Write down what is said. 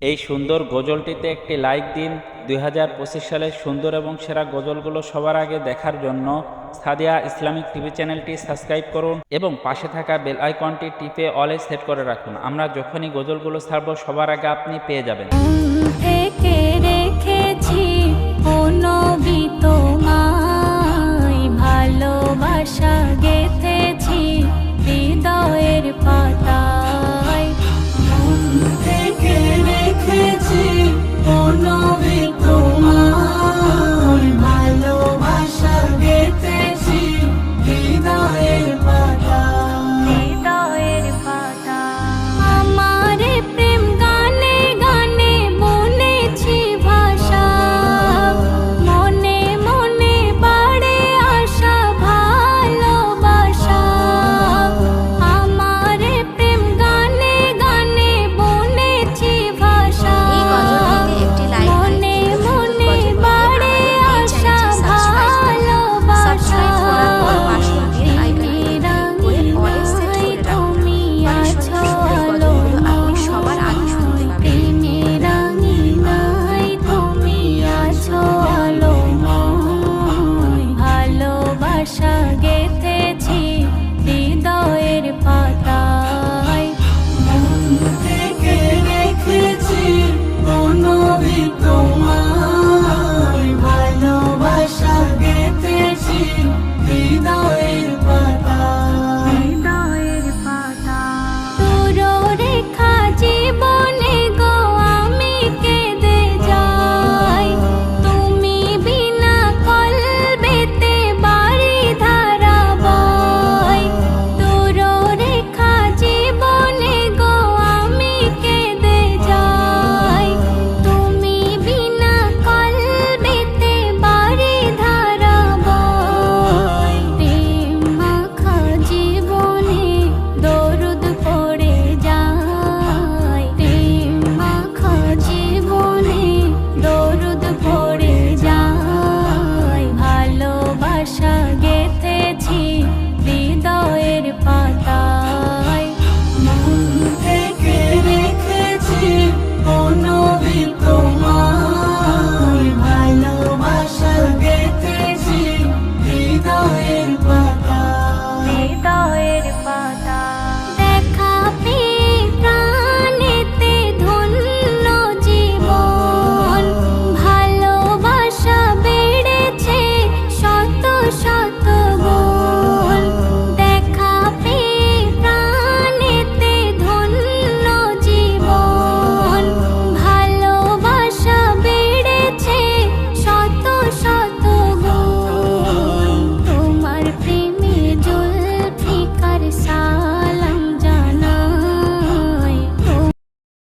এই সুন্দর গজলটিতে একটি লাইক দিন। 2025 সালের সুন্দর এবং সেরা গজলগুলো সবার আগে দেখার জন্য সাদিয়া ইসলামিক টিভি চ্যানেলটি সাবস্ক্রাইব করুন এবং পাশে থাকা বেল আইকনটি টিপে অলে সেট করে রাখুন। আমরা যখনই গজলগুলো ছাড়বো সবার আগে আপনি পেয়ে যাবেন। থেকে রেখেছি ও নবী তোমায়, ভালোবাসা গেঁথেছি হৃদয়ের পাতায়। থেকে রেখেছি ও নবী